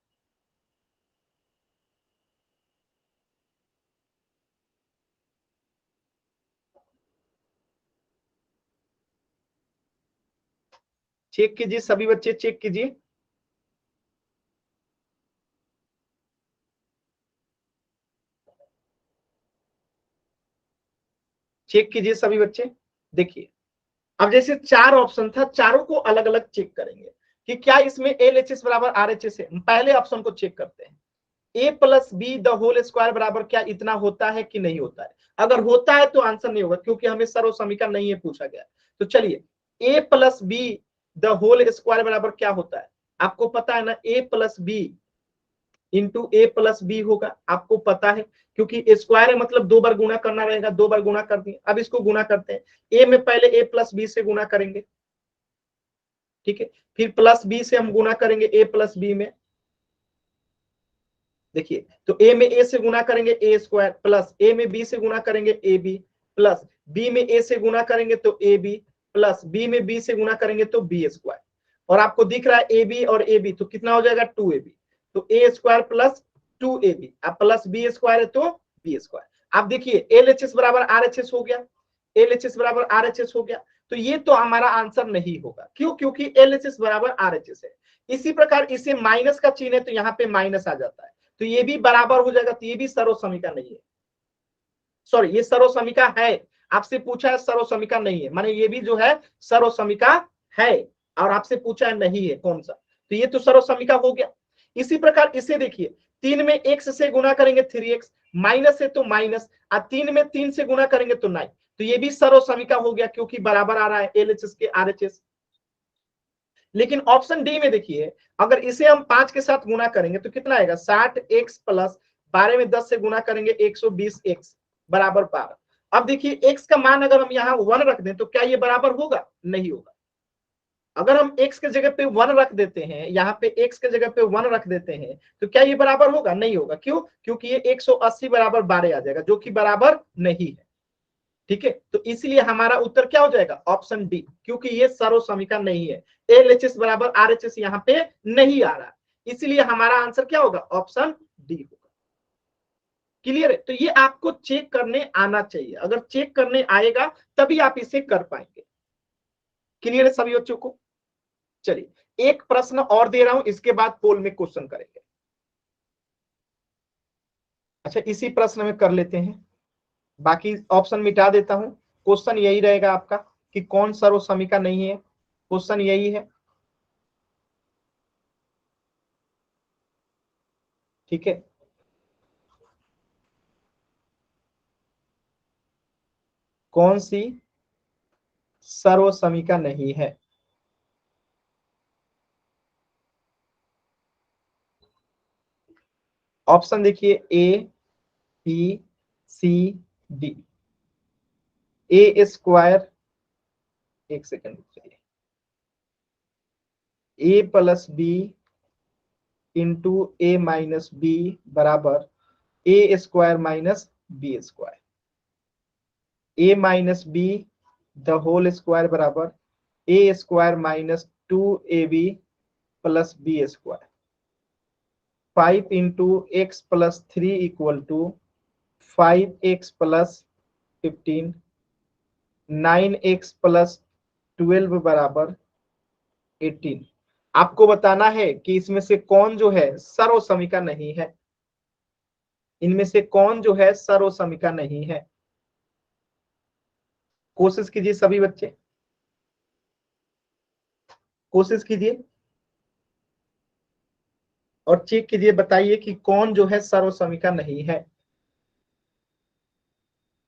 चेक कीजिए सभी बच्चे, चेक कीजिए। चेक कीजिए सभी बच्चे। देखिए, अब जैसे 4 ऑप्शन था, चारों को अलग अलग चेक करेंगे कि क्या इसमें LHS बराबर RHS है। पहले ऑप्शन को चेक करते हैं, A+B द होल स्क्वायर बराबर क्या इतना होता है कि नहीं होता है। अगर होता है तो आंसर नहीं होगा, क्योंकि हमें सर्व समीकरण नहीं है पूछा गया। तो चलिए, A+B द होल स्क्वायर बराबर क्या होता है, आपको पता है ना, A+B इंटू A+B होगा, आपको पता है, क्योंकि स्क्वायर है मतलब 2 बार गुणा करना रहेगा, 2 बार गुणा कर दिए। अब इसको गुणा करते हैं, A में पहले A+B से गुणा करेंगे, ठीक है, फिर +B से हम गुणा करेंगे A+B में। देखिए, तो A में A से गुणा करेंगे A स्क्वायर, प्लस A में B से गुणा करेंगे AB, प्लस B में A से गुणा करेंगे तो AB, प्लस B में B से गुणा करेंगे तो B स्क्वायर। और आपको दिख रहा है AB और AB, तो कितना हो जाएगा 2AB, तो A स्क्वायर प्लस 2AB, अब प्लस B स्क्वायर है तो B स्क्वायर। आप देखिए LHS बराबर RHS हो गया, LHS बराबर RHS हो गया, तो ये तो हमारा आंसर नहीं होगा। क्यों? क्योंकि LHS बराबर RHS है। इसी प्रकार इसे माइनस का चिन्ह है तो यहाँ पे माइनस आ जाता है, तो ये भी बराबर हो जाएगा, तो ये भी सर्व समीकरण नहीं है। सॉरी, ये सर्व समीकरण है, आपसे पूछा है सर्व समीकरण नहीं है, माने ये भी जो है सर्व समीकरण है, और आपसे पूछा है नहीं है कौन सा, तो ये तो सर्व समीकरण हो गया। इसी प्रकार इसे देखिए, 3 में x से गुणा करेंगे 3x, माइनस है तो माइनस, और 3 में 3 से गुणा करेंगे तो 9, तो ये भी सर्व समीकरण हो गया, क्योंकि बराबर आ रहा है LHS के RHS। लेकिन ऑप्शन डी में देखिए, अगर इसे हम 5 के साथ गुणा करेंगे तो कितना आएगा, 60x प्लस 12 में 10 से गुणा करेंगे 120x बराबर 12। अब देखिए x का मान अगर हम यहाँ 1 रख दें तो क्या ये बराबर होगा, नहीं होगा। अगर हम x के जगह पे 1 रख देते हैं, यहाँ पे x के जगह पे 1 रख देते हैं, तो क्या ये बराबर होगा, नहीं होगा। क्यों? क्योंकि ये 180 बराबर 12 आ जाएगा, जो कि बराबर नहीं है। ठीक है, तो इसलिए हमारा उत्तर क्या हो जाएगा, ऑप्शन डी, क्योंकि ये सर्व समीकरण नहीं है। LHS बराबर RHS यहाँ पे नहीं आ रहा, इसलिए हमारा आंसर क्या होगा, ऑप्शन डी होगा। क्लियर है? तो ये आपको चेक करने आना चाहिए, अगर चेक करने आएगा तभी आप इसे कर पाएंगे। क्लियर है सभी बच्चों को? चलिए, एक प्रश्न और दे रहा हूं, इसके बाद पोल में क्वेश्चन करेंगे। अच्छा, इसी प्रश्न में कर लेते हैं, बाकी ऑप्शन मिटा देता हूं। क्वेश्चन यही रहेगा आपका कि कौन सर्व समीकरण नहीं है, क्वेश्चन यही है। ठीक है, कौन सी सर्व समीकरण नहीं है। ऑप्शन देखिए, A B C D। A square, एक सेकंड, A+B इंटू A-B बराबर A square minus B square. A-B the whole square बराबर A square minus 2AB plus B square. 5 into x plus 3 equal to 5x plus 15, 9x plus 12 बराबर 18। आपको बताना है कि इसमें से कौन जो है सर्वसमिका नहीं है, इनमें से कौन जो है सर्वसमिका नहीं है। कोशिश कीजिए सभी बच्चे, कोशिश कीजिए और चेक कीजिए, बताइए कि कौन जो है सर्वसमिका नहीं है।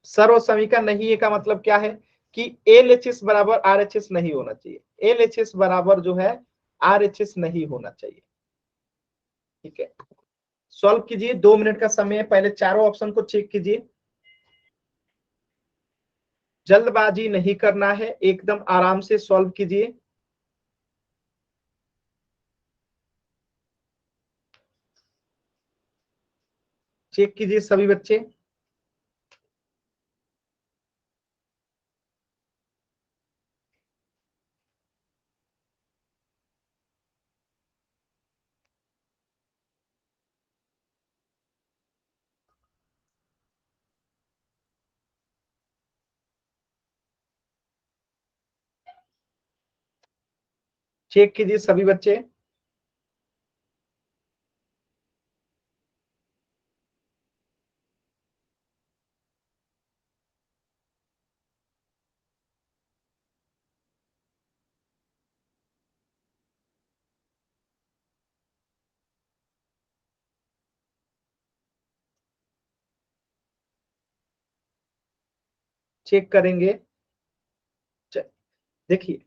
सर्वसमिका नहीं है का मतलब क्या है कि LHS बराबर RHS नहीं होना चाहिए, LHS बराबर जो है RHS नहीं होना चाहिए। ठीक है, सॉल्व कीजिए, 2 मिनट का समय है, पहले चारों ऑप्शन को चेक कीजिए, जल्दबाजी नहीं करना है, एकदम आराम से सॉल्व कीजिए। चेक कीजिए सभी बच्चे, चेक कीजिए सभी बच्चे। चेक करेंगे, देखिए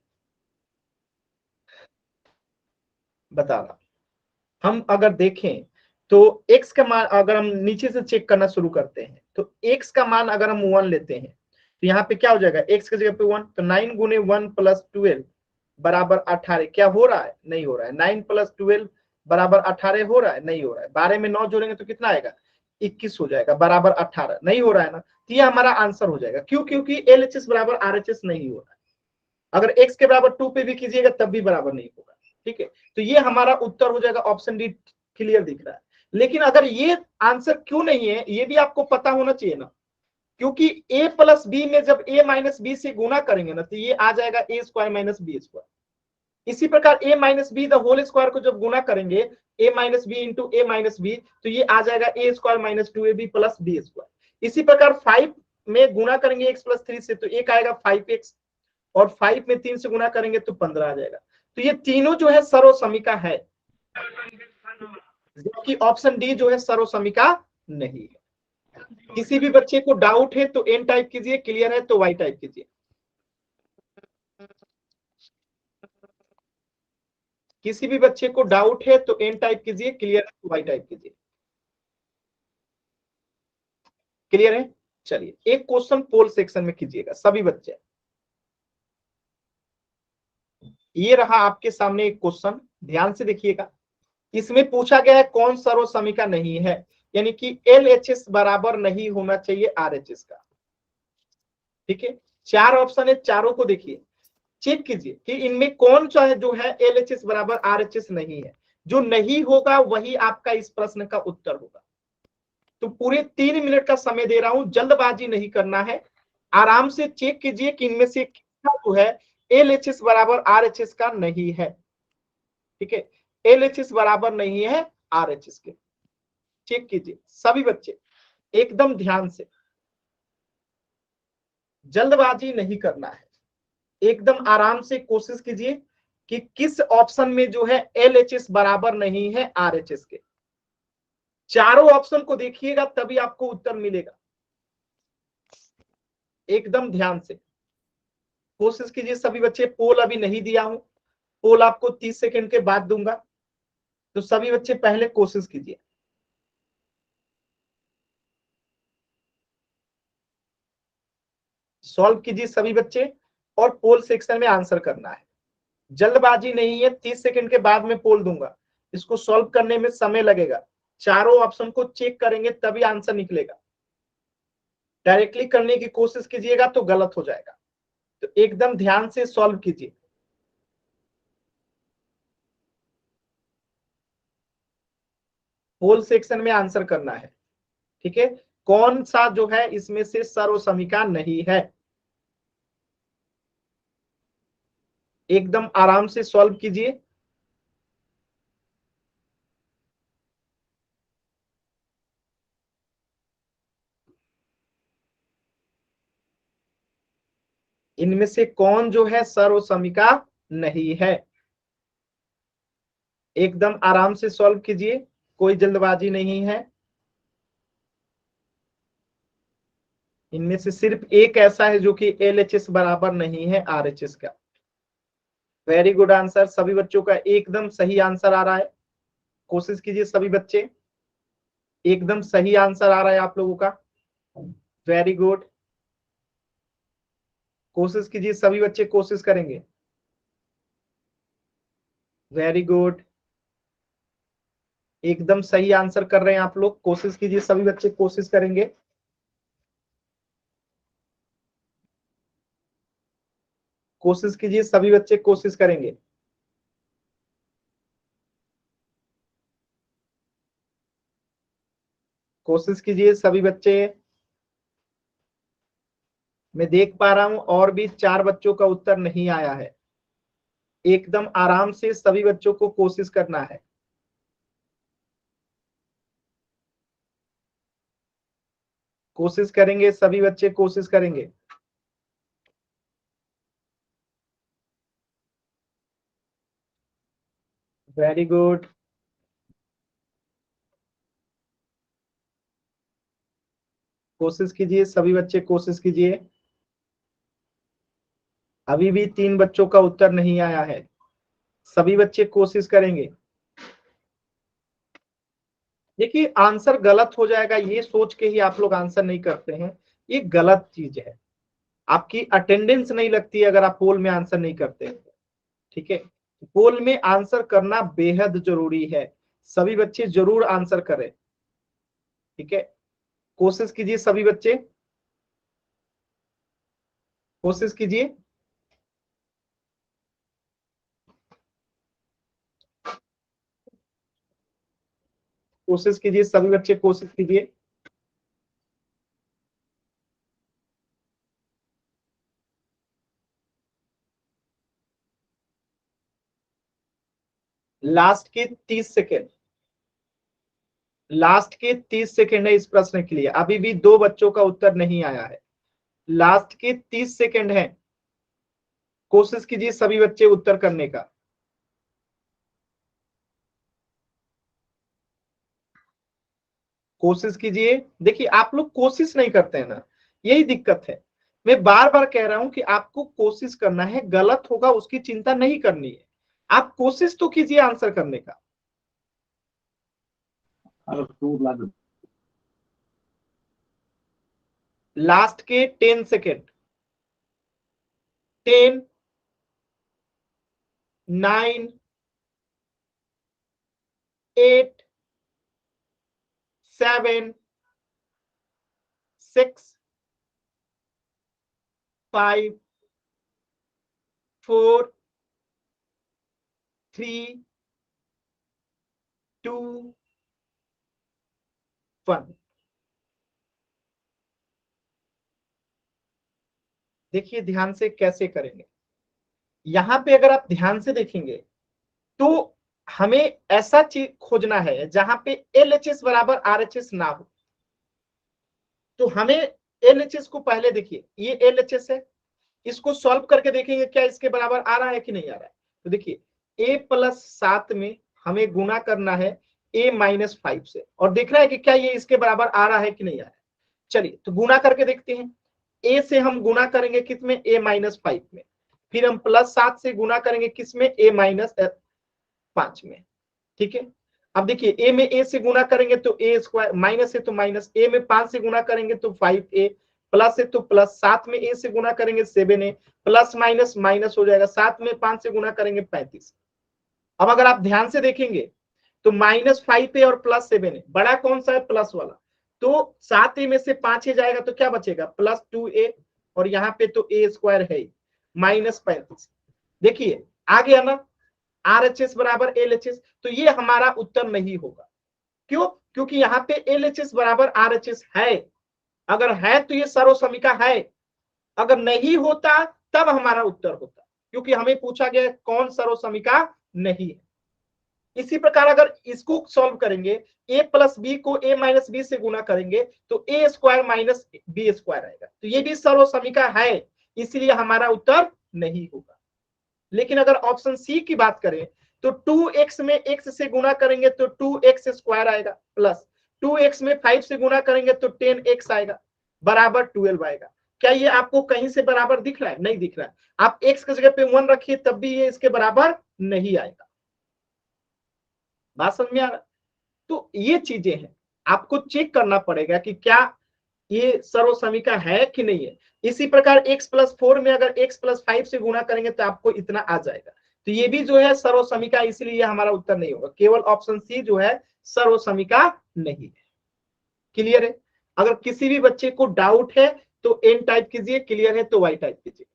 बता रहा, हम अगर देखें तो x का मान अगर हम नीचे से चेक करना शुरू करते हैं तो x का मान अगर हम 1 लेते हैं तो यहाँ पे क्या हो जाएगा, x की जगह पे 1, तो 9 गुने 1 प्लस 12 बराबर 18। क्या हो रहा है, नहीं हो रहा है। 9 प्लस 12 बराबर 18 हो रहा है, नहीं हो रहा है। 12 में 9 जोड़ेंगे तो कितना आएगा, 21 हो जाएगा, बराबर 18 नहीं हो रहा है ना, तो ये हमारा आंसर हो जाएगा। क्यों, क्योंकि LHS बराबर RHS नहीं हो रहा है। अगर x के बराबर 2 पे भी कीजिएगा तब भी बराबर नहीं होगा। ठीक है, तो ये हमारा उत्तर हो जाएगा, ऑप्शन डी क्लियर दिख रहा है। लेकिन अगर ये आंसर क्यों नहीं है ये भी आपको पता होना चाहिए ना, क्योंकि a प्लस बी में जब a माइनस बी से गुना करेंगे ना तो ये आ जाएगा a square minus B square. इसी प्रकार a minus B the whole square को जब गुना करेंगे a minus B into a minus B तो ये आ जाएगा a square minus 2ab plus B square. इसी प्रकार 5 में गुना करेंगे x प्लस 3 से तो एक आएगा 5x, और 5 में 3 से गुना करेंगे तो 15 आ जाएगा। तो ये तीनों जो है सर्वसमिका है, जबकि ऑप्शन डी जो है सर्वसमिका नहीं है। किसी भी बच्चे को डाउट है तो एन टाइप कीजिए, क्लियर है तो वाई टाइप कीजिए। किसी भी बच्चे को डाउट है तो एन टाइप कीजिए, क्लियर है तो वाई टाइप कीजिए। क्लियर है, चलिए एक क्वेश्चन पोल सेक्शन में कीजिएगा सभी बच्चे। ये रहा आपके सामने एक क्वेश्चन, ध्यान से देखिएगा। इसमें पूछा गया है कौन सर्वसमिका नहीं है, यानी कि LHS बराबर नहीं होना चाहिए RHS का। ठीक है, 4 ऑप्शन है, चारों को देखिए, चेक कीजिए कि इनमें कौन सा है जो है LHS बराबर RHS नहीं है। जो नहीं होगा वही आपका इस प्रश्न का उत्तर होगा। तो पूरे 3 मिनट का समय दे रहा हूं, जल्दबाजी नहीं करना है, आराम से चेक कीजिए कि इनमें से क्या जो है LHS बराबर RHS का नहीं है। ठीक है, LHS बराबर नहीं है RHS के। चेक कीजिए सभी बच्चे, एकदम ध्यान से, जल्दबाजी नहीं करना है, एकदम आराम से कोशिश कीजिए कि किस ऑप्शन में जो है LHS बराबर नहीं है RHS के। चारों ऑप्शन को देखिएगा तभी आपको उत्तर मिलेगा, एकदम ध्यान से कोशिश कीजिए सभी बच्चे। पोल अभी नहीं दिया हूं, पोल आपको 30 सेकंड के बाद दूंगा, तो सभी बच्चे पहले कोशिश कीजिए। सॉल्व कीजिए सभी बच्चे और पोल सेक्शन में आंसर करना है, जल्दबाजी नहीं है। 30 सेकंड के बाद में पोल दूंगा, इसको सॉल्व करने में समय लगेगा। चारों ऑप्शन को चेक करेंगे तभी आंसर निकलेगा, डायरेक्टली करने की कोशिश कीजिएगा तो गलत हो जाएगा। तो एकदम ध्यान से सॉल्व कीजिए। पोल सेक्शन में आंसर करना है। ठीक है, कौन सा जो है इसमें से सर्वसमिका नहीं है। एकदम आराम से सॉल्व कीजिए। इनमें से कौन जो है सर्वसमिका नहीं है? एकदम आराम से सॉल्व कीजिए, कोई जल्दबाजी नहीं है। इनमें से सिर्फ एक ऐसा है जो कि LHS बराबर नहीं है RHS का। वेरी गुड आंसर, सभी बच्चों का एकदम सही आंसर आ रहा है। कोशिश कीजिए सभी बच्चे, एकदम सही आंसर आ रहा है आप लोगों का। वेरी गुड, कोशिश कीजिए सभी बच्चे, कोशिश करेंगे। वेरी गुड, एकदम सही आंसर कर रहे हैं आप लोग। कोशिश कीजिए सभी बच्चे, कोशिश करेंगे। कोशिश कीजिए सभी बच्चे, कोशिश करेंगे। कोशिश कीजिए सभी बच्चे। मैं देख पा रहा हूं और भी 4 बच्चों का उत्तर नहीं आया है। एकदम आराम से सभी बच्चों को कोशिश करना है। कोशिश करेंगे सभी बच्चे, कोशिश करेंगे। वेरी गुड, कोशिश कीजिए सभी बच्चे, कोशिश कीजिए। अभी भी 3 बच्चों का उत्तर नहीं आया है, सभी बच्चे कोशिश करेंगे। देखिए आंसर गलत हो जाएगा ये सोच के ही आप लोग आंसर नहीं करते हैं, ये गलत चीज है। आपकी अटेंडेंस नहीं लगती अगर आप पोल में आंसर नहीं करते हैं। ठीक है, पोल में आंसर करना बेहद जरूरी है, सभी बच्चे जरूर आंसर करें। ठीक है, कोशिश कीजिए सभी बच्चे, कोशिश कीजिए। कोशिश कीजिए सभी बच्चे, कोशिश कीजिए। लास्ट के 30 सेकेंड, लास्ट के 30 सेकेंड है इस प्रश्न के लिए। अभी भी 2 बच्चों का उत्तर नहीं आया है, लास्ट के 30 सेकेंड है। कोशिश कीजिए सभी बच्चे उत्तर करने का। कोशिश कीजिए। देखिए आप लोग कोशिश नहीं करते हैं ना, यही दिक्कत है। मैं बार बार कह रहा हूं कि आपको कोशिश करना है, गलत होगा उसकी चिंता नहीं करनी है, आप कोशिश तो कीजिए आंसर करने का। लास्ट के 10 सेकेंड, 10, 9, 8, 7, 6, 5, 4, 3, 2, 1। देखिए ध्यान से कैसे करेंगे। यहां पे अगर आप ध्यान से देखेंगे तो हमें ऐसा चीज खोजना है जहां पे LHS बराबर RHS ना हो। तो हमें LHS को पहले देखिए, ये LHS है, इसको सॉल्व करके देखेंगे क्या इसके बराबर आ रहा है कि नहीं आ रहा है। तो देखिए A+7 में हमें गुना करना है A-5 से, और देखना है कि क्या ये इसके बराबर आ रहा है कि नहीं आ रहा है। चलिए तो गुना करके देखते हैं। A से हम गुना करेंगे किस में, A-5 में। फिर हम +7 से गुना करेंगे किस में, A-5 में। ठीक है, अब देखिए ए में ए से गुना करेंगे तो ए स्क्वायर, माइनस है तो माइनस, ए में 5 से गुना करेंगे तो 5a, प्लस है तो प्लस, 7 में ए से गुना करेंगे 7a, प्लस माइनस माइनस हो जाएगा, 7 में 5 से गुना करेंगे 35। अब अगर आप ध्यान से देखेंगे तो -5a और +7a, बड़ा कौन सा है, प्लस वाला। तो 7a में से 5a जाएगा तो क्या बचेगा, +2a, और यहाँ पे तो a स्क्वायर है -35। देखिए आ गया ना, RHS बराबर LHS, तो ये हमारा उत्तर नहीं होगा। क्यों, क्योंकि यहाँ पे LHS बराबर RHS है। अगर है तो ये सर्वसमिका है, अगर नहीं होता तब हमारा उत्तर होता। क्योंकि हमें पूछा गया है कौन सर्वसमिका नहीं है। इसी प्रकार अगर इसको सॉल्व करेंगे, a प्लस बी को a माइनस बी से गुना करेंगे तो a square minus B square आएगा, तो ये भी सर्वसमिका है, इसलिए हमारा उत्तर नहीं होगा। लेकिन अगर ऑप्शन सी की बात करें तो 2x में x से गुना करेंगे तो 2x स्क्वायर आएगा, प्लस 2x में 5 से गुना करेंगे तो 10x आएगा, बराबर 12 आएगा। क्या ये आपको कहीं से बराबर दिख रहा है? नहीं दिख रहा है। आप x की जगह पे 1 रखिए तब भी ये इसके बराबर नहीं आएगा। बात समझ में आ रहा? तो ये चीजें हैं, आपको चेक करना पड़ेगा कि क्या ये सर्वसमिका है कि नहीं है। इसी प्रकार x प्लस 4 में अगर x प्लस 5 से गुना करेंगे तो आपको इतना आ जाएगा, तो ये भी जो है सर्वसमिका, इसलिए ये हमारा उत्तर नहीं होगा। केवल ऑप्शन सी जो है सर्वसमिका नहीं है। क्लियर है? अगर किसी भी बच्चे को डाउट है तो एन टाइप कीजिए, क्लियर है तो वाई टाइप कीजिए।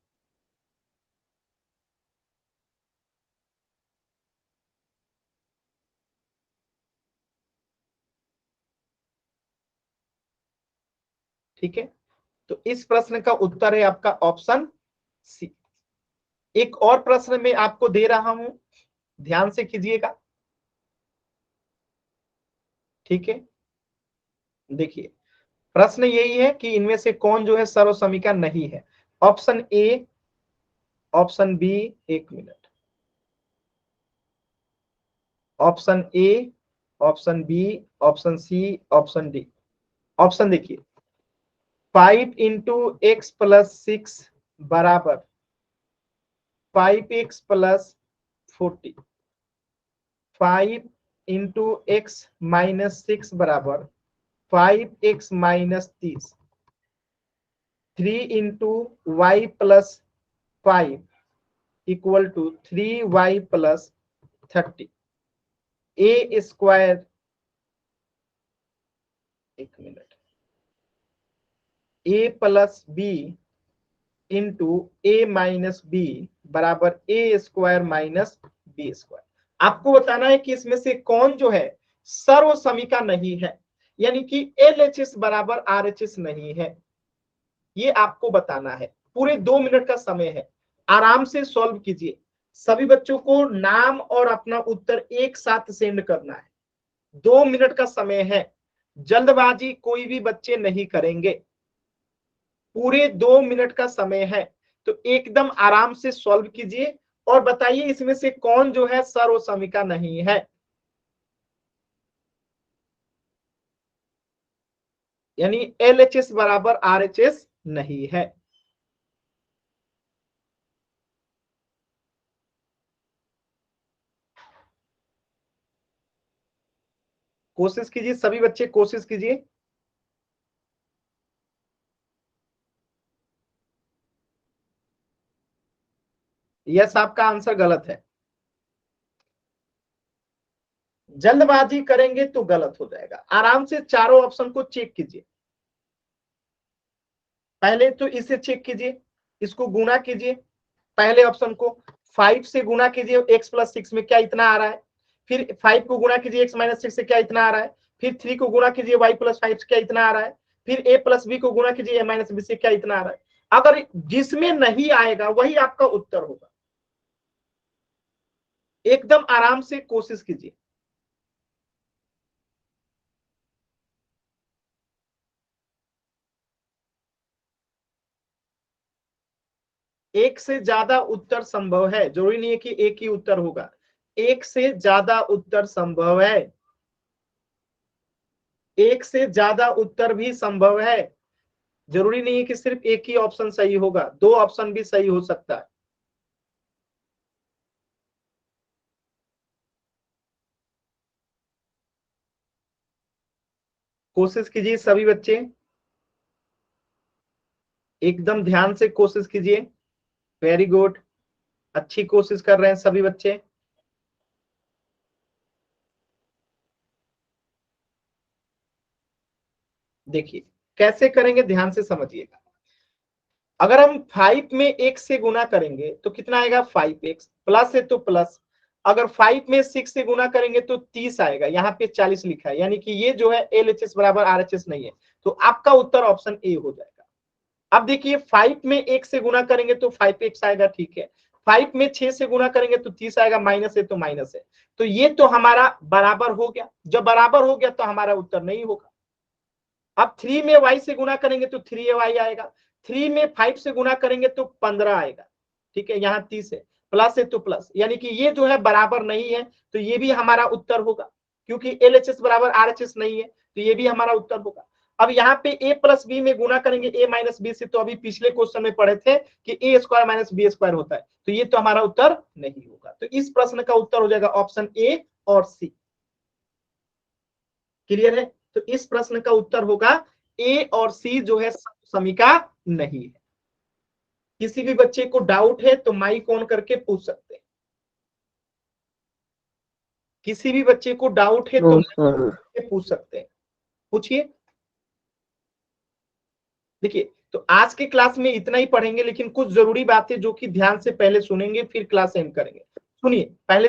ठीक है, तो इस प्रश्न का उत्तर है आपका ऑप्शन सी। एक और प्रश्न मैं आपको दे रहा हूं, ध्यान से कीजिएगा। ठीक है, देखिए प्रश्न यही है कि इनमें से कौन जो है सर्वसमिका नहीं है। ऑप्शन ए, ऑप्शन बी, एक मिनट, option A, option B, option C, option D. Option देखिए, 5 इंटू एक्स प्लस 6 बराबर 5x plus 40, 5 into x minus 6 बराबर 5x minus 30, 3 into Y plus 5 equal to 3y plus 30, A square, एक मिनट, A plus B into A minus B बराबर A square minus B square. आपको बताना है कि इसमें से कौन जो है सर्वसमिका नहीं है, यानी कि LHS बराबर RHS नहीं है, ये आपको बताना है। पूरे 2 मिनट का समय है, आराम से सॉल्व कीजिए। सभी बच्चों को नाम और अपना उत्तर एक साथ सेंड करना है। 2 मिनट का समय है, जल्दबाजी कोई भी बच्चे नहीं करेंगे। पूरे 2 मिनट का समय है, तो एकदम आराम से सॉल्व कीजिए और बताइए इसमें से कौन जो है सर्वसमिका नहीं है। यानी LHS बराबर RHS नहीं है। कोशिश कीजिए, सभी बच्चे कोशिश कीजिए। यस, आपका आंसर गलत है। जल्दबाजी करेंगे तो गलत हो जाएगा। आराम से चारों ऑप्शन को चेक कीजिए। पहले तो इसे चेक कीजिए, इसको गुना कीजिए। पहले ऑप्शन को 5 से गुना कीजिए, x प्लस 6 में क्या इतना आ रहा है। फिर 5 को गुना कीजिए x माइनस 6 से, क्या इतना आ रहा है। फिर 3 को गुना कीजिए y प्लस 5 से, क्या इतना आ रहा है। फिर a प्लस बी को गुना कीजिए a माइनस बी से, क्या इतना आ रहा है। अगर जिसमें नहीं आएगा वही आपका उत्तर होगा। एकदम आराम से कोशिश कीजिए। एक से ज्यादा उत्तर संभव है, जरूरी नहीं है कि एक ही उत्तर होगा। एक से ज्यादा उत्तर संभव है, एक से ज्यादा उत्तर भी संभव है। जरूरी नहीं है कि सिर्फ एक ही ऑप्शन सही होगा, 2 ऑप्शन भी सही हो सकता है। कोशिश कीजिए सभी बच्चे, एकदम ध्यान से कोशिश कीजिए। वेरी गुड, अच्छी कोशिश कर रहे हैं सभी बच्चे। देखिए कैसे करेंगे, ध्यान से समझिएगा। अगर हम 5 में x से गुना करेंगे तो कितना आएगा, 5x, प्लस है तो प्लस। अगर 5 में 6 से गुना करेंगे तो 30 आएगा, यहाँ पे 40 लिखा है, यानी कि ये जो है LHS बराबर RHS नहीं है, तो आपका उत्तर ऑप्शन ए हो जाएगा। अब देखिए 5 में 1 से गुना करेंगे तो 5x आएगा, ठीक है। 5 में 6 से गुना करेंगे तो 30 आएगा, माइनस है तो माइनस है। तो ये तो हमारा बराबर हो गया। जब बराबर हो गया तो हमारा उत्तर नहीं होगा। अब 3 में y से गुना करेंगे तो 3y आएगा, 3 में 5 से गुना करेंगे तो 15 आएगा। ठीक है, यहाँ 30 है, प्लस है तो प्लस, यानी कि ये जो है बराबर नहीं है, तो ये भी हमारा उत्तर होगा, क्योंकि LHS बराबर RHS नहीं है, तो ये भी हमारा उत्तर होगा। अब यहाँ पे a प्लस बी में गुना करेंगे a माइनस बी से, तो अभी पिछले क्वेश्चन में पढ़े थे कि a square minus B square होता है, तो ये तो हमारा उत्तर नहीं होगा। तो इस प्रश्न का उत्तर हो जाएगा ऑप्शन ए और सी। क्लियर है? तो इस प्रश्न का उत्तर होगा ए और सी जो है समीका नहीं है। किसी भी बच्चे को डाउट है तो माइक ऑन करके पूछ सकते हैं। किसी भी बच्चे को डाउट है तो पूछ सकते हैं, पूछिए। देखिए, तो आज के क्लास में इतना ही पढ़ेंगे, लेकिन कुछ जरूरी बातें जो कि ध्यान से पहले सुनेंगे फिर क्लास एंड करेंगे। सुनिए पहले